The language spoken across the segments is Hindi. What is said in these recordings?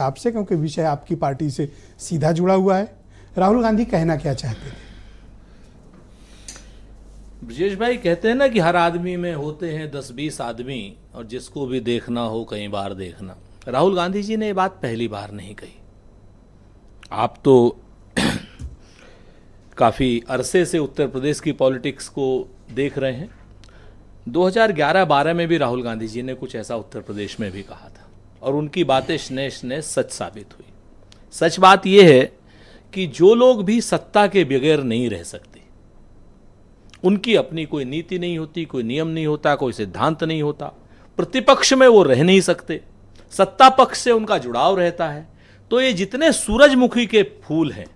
आपसे, क्योंकि विषय आपकी पार्टी से सीधा जुड़ा हुआ है। राहुल गांधी कहना क्या चाहते थे? ब्रजेश भाई कहते हैं ना कि हर आदमी में होते हैं 10-20 आदमी, और जिसको भी देखना हो कई बार देखना। राहुल गांधी जी ने ये बात पहली बार नहीं कही। आप तो काफ़ी अरसे से उत्तर प्रदेश की पॉलिटिक्स को देख रहे हैं। 2011-12 में भी राहुल गांधी जी ने कुछ ऐसा उत्तर प्रदेश में भी कहा था, और उनकी बातें स्नेह सच साबित हुई। सच बात यह है कि जो लोग भी सत्ता के बगैर नहीं रह सकते, उनकी अपनी कोई नीति नहीं होती, कोई नियम नहीं होता, कोई सिद्धांत नहीं होता, प्रतिपक्ष में वो रह नहीं सकते, सत्ता पक्ष से उनका जुड़ाव रहता है। तो ये जितने सूरजमुखी के फूल हैं,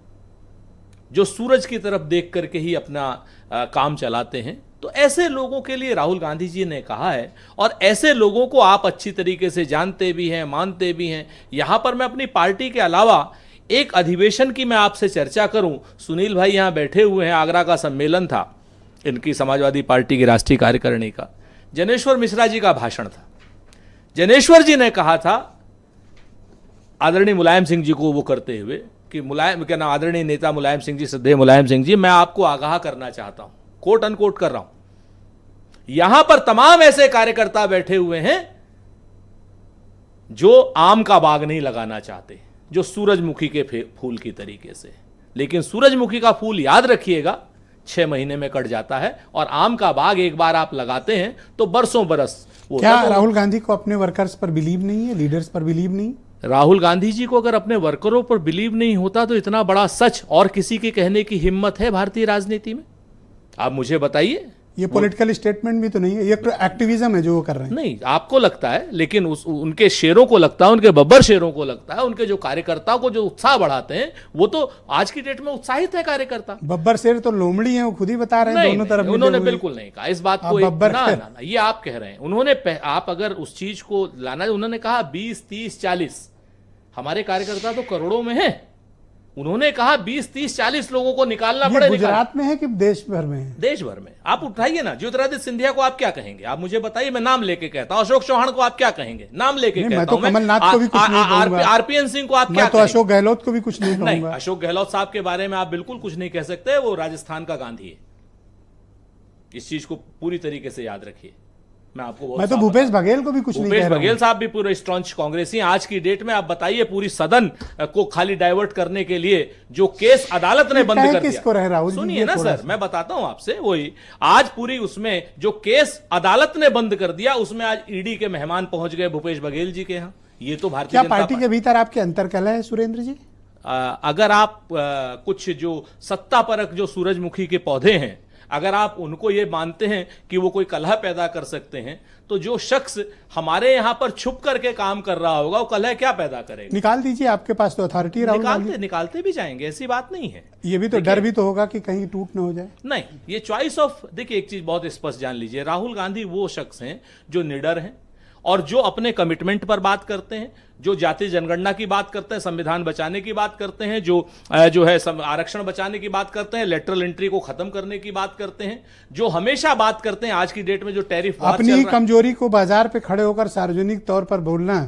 जो सूरज की तरफ देख करके ही अपना काम चलाते हैं, तो ऐसे लोगों के लिए राहुल गांधी जी ने कहा है, और ऐसे लोगों को आप अच्छी तरीके से जानते भी हैं, मानते भी हैं। यहां पर मैं अपनी पार्टी के अलावा एक अधिवेशन की मैं आपसे चर्चा करूं। सुनील भाई यहां बैठे हुए हैं, आगरा का सम्मेलन था इनकी समाजवादी पार्टी की राष्ट्रीय कार्यकारिणी का। जनेश्वर मिश्रा जी का भाषण था। जनेश्वर जी ने कहा था आदरणीय मुलायम सिंह जी को वो करते हुए कि मुलायम क्या नाम, आदरणीय नेता मुलायम सिंह जी, श्रद्धेय मुलायम सिंह जी, मैं आपको आगाह करना चाहता हूं, कोट अनकोट कर रहा हूं, यहां पर तमाम ऐसे कार्यकर्ता बैठे हुए हैं जो आम का बाग नहीं लगाना चाहते, जो सूरजमुखी के फूल की तरीके से। लेकिन सूरजमुखी का फूल याद रखिएगा 6 महीने में कट जाता है, और आम का बाग एक बार आप लगाते हैं तो बरसों बरस। क्या राहुल गांधी को अपने वर्कर्स पर बिलीव नहीं है, लीडर्स पर बिलीव नहीं? राहुल गांधी जी को अगर अपने वर्करों पर बिलीव नहीं होता तो इतना बड़ा सच और किसी के कहने की हिम्मत है भारतीय राजनीति में? आप मुझे बताइए। ये पॉलिटिकल स्टेटमेंट भी तो नहीं है, ये एक्टिविज्म है जो वो कर रहे हैं। नहीं, आपको लगता है, लेकिन उनके शेरों को लगता है, उनके बब्बर शेरों को लगता है, उनके जो कार्यकर्ताओं को जो उत्साह बढ़ाते हैं, वो तो आज की डेट में उत्साहित है कार्यकर्ता। बब्बर शेर तो लोमड़ी है, वो खुद ही बता रहे हैं। दोनों तरफ उन्होंने बिल्कुल नहीं कहा इस बात को। ना, ये आप कह रहे हैं। उन्होंने, आप अगर उस चीज को लाना, उन्होंने कहा 20, 30, 40, हमारे कार्यकर्ता तो करोड़ों में हैं। उन्होंने कहा 20, 30, 40 लोगों को निकालना पड़ेगा। गुजरात में है कि देश भर में है? देश भर में। आप उठाइए ना, ज्योतिरादित्य सिंधिया को आप क्या कहेंगे? आप मुझे बताइए, मैं नाम लेके कहता हूं। अशोक चौहान को आप क्या कहेंगे? नाम लेके कहता हूं। मैं तो कमलनाथ को भी कुछ नहीं कहूंगा। आरपीएन सिंह को आप क्या कहेंगे? अशोक गहलोत को भी कुछ नहीं कहूंगा। अशोक गहलोत साहब के बारे में आप बिल्कुल कुछ नहीं कह सकते। वो राजस्थान का गांधी है, इस चीज को पूरी तरीके से याद रखिए। मैं तो भूपेश बघेल को भी कुछ नहीं कह रहा हूं। भूपेश बघेल साहब भी पूरे स्ट्रॉन्च कांग्रेसी। आज की डेट में आप बताइए, पूरी सदन को खाली डाइवर्ट करने के लिए जो केस अदालत ने बंद कर दिया। सुनिए ना सर, मैं बताता हूं आपसे। वही आज पूरी उसमें जो केस अदालत ने बंद कर दिया, उसमें आज ईडी के मेहमान पहुंच गए भूपेश बघेल जी के यहाँ। ये तो भारतीय जनता पार्टी के भीतर आपके अंतरकलह है सुरेंद्र जी? अगर आप कुछ जो सत्ता परक जो सूरजमुखी के पौधे हैं, अगर आप उनको ये मानते हैं कि वो कोई कलह पैदा कर सकते हैं, तो जो शख्स हमारे यहां पर छुप करके काम कर रहा होगा, वो कलह क्या पैदा करेगा? निकाल दीजिए, आपके पास तो अथॉरिटी है। निकालते भी जाएंगे, ऐसी बात नहीं है। ये भी तो डर भी तो होगा कि कहीं टूट ना हो जाए। नहीं, ये चॉइस ऑफ, देखिए एक चीज बहुत स्पष्ट जान लीजिए, राहुल गांधी वो शख्स हैं जो निडर हैं, और जो अपने कमिटमेंट पर बात करते हैं, जो जाति जनगणना की बात करते हैं, संविधान बचाने की बात करते हैं, जो है आरक्षण बचाने की बात करते हैं, लेटरल एंट्री को खत्म करने की बात करते हैं, जो हमेशा बात करते हैं आज की डेट में जो टैरिफ, अपनी कमजोरी को बाजार पे खड़े होकर सार्वजनिक तौर पर बोलना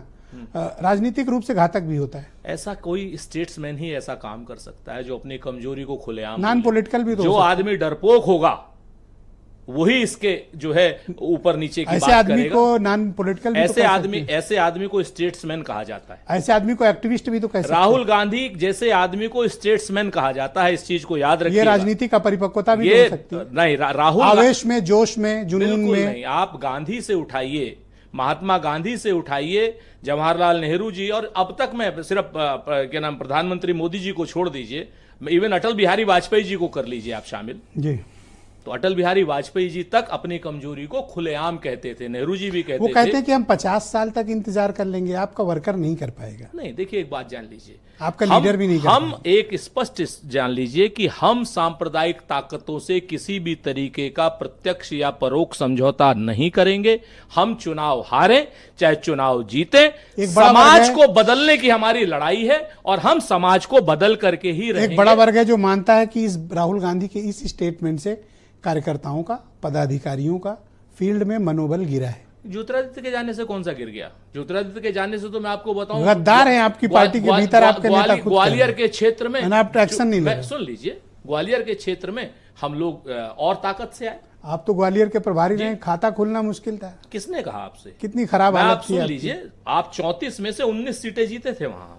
राजनीतिक रूप से घातक भी होता है। ऐसा कोई स्टेट्समैन ही ऐसा काम कर सकता है जो अपनी कमजोरी को खुलेआम, नॉन पॉलिटिकल भी तो जो आदमी डरपोक होगा वही इसके जो है ऊपर नीचे की ऐसे आदमी को नॉन पॉलिटिकल, ऐसे आदमी को स्टेट्समैन कहा जाता है। ऐसे आदमी को एक्टिविस्ट भी तो कह सकते हैं। राहुल गांधी जैसे आदमी को स्टेट्समैन कहा जाता है, इस चीज को याद रखिए। ये राजनीति का परिपक्वता भी हो सकती है। नहीं, राहुल आवेश में, जोश में, जुनून में नहीं। आप गांधी से उठाइए, महात्मा गांधी से उठाइए, जवाहरलाल नेहरू जी, और अब तक मैं सिर्फ क्या नाम, प्रधानमंत्री मोदी जी को छोड़ दीजिए, इवन अटल बिहारी वाजपेयी जी को कर लीजिए आप शामिल जी। तो अटल बिहारी वाजपेयी जी तक अपनी कमजोरी को खुलेआम कहते थे। नेहरू जी भी कहते थे। वो कहते कि हम 50 साल तक इंतजार कर लेंगे, आपका वर्कर नहीं कर पाएगा। नहीं, देखिए एक बात जान लीजिए, आपका लीडर भी नहीं कर हम एक स्पष्ट जान लीजिए कि हम सांप्रदायिक ताकतों से किसी भी तरीके का प्रत्यक्ष या परोक्ष समझौता नहीं करेंगे। हम चुनाव हारें चाहे चुनाव जीते, समाज को बदलने की हमारी लड़ाई है, और हम समाज को बदल करके ही रहेंगे। एक बड़ा वर्ग है जो मानता है कि इस राहुल गांधी के इस स्टेटमेंट से कार्यकर्ताओं का, पदाधिकारियों का फील्ड में मनोबल गिरा है। ज्योतिरादित्य के जाने से कौन सा गिर गया? ज्योतिरादित्य के जाने से तो मैं आपको बताऊं, गद्दार हैं आपकी पार्टी के भीतर, आपके नेता खुद ग्वालियर के क्षेत्र में आप एक्शन नहीं ले रहे। सुन लीजिए, ग्वालियर के क्षेत्र में हम लोग और ताकत से आए। आप तो ग्वालियर के प्रभारी रहे, खाता खोलना मुश्किल था। किसने कहा आपसे? कितनी खराब हालत आप थी सुन आपकी। लीजिए, आप 34 में से 19 सीटें जीते थे वहां।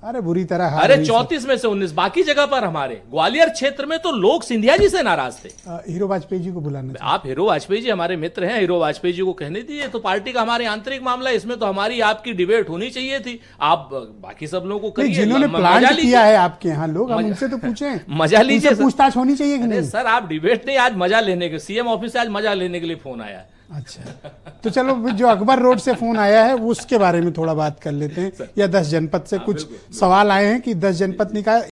अरे बुरी तरह हार अरे हुई 34 में से 19, बाकी जगह पर हमारे ग्वालियर क्षेत्र में तो लोग सिंधिया जी से नाराज थे। हीरो वाजपेयी जी को बुलाना चाहिए। आप हीरो वाजपेयी जी हमारे मित्र हैं, हीरो वाजपेयी जी को कहने दीजिए, तो पार्टी का हमारे आंतरिक मामला है, इसमें तो हमारी आपकी डिबेट होनी चाहिए थी। आप बाकी सब लोगों को नहीं, करिए, जिन्होंने प्लान किया है आपके यहाँ लोग, हम उनसे तो पूछें, मजा लीजिए उनसे पूछताछ होनी चाहिए कि अरे नहीं? सर, आप डिबेट नहीं, आज मजा लेने के, सीएम ऑफिस से आज मजा लेने के लिए फोन आया है। अच्छा, तो चलो जो अकबर रोड से फोन आया है उसके बारे में थोड़ा बात कर लेते हैं, या 10 जनपद से कुछ सवाल आए हैं कि 10 जनपद निकाय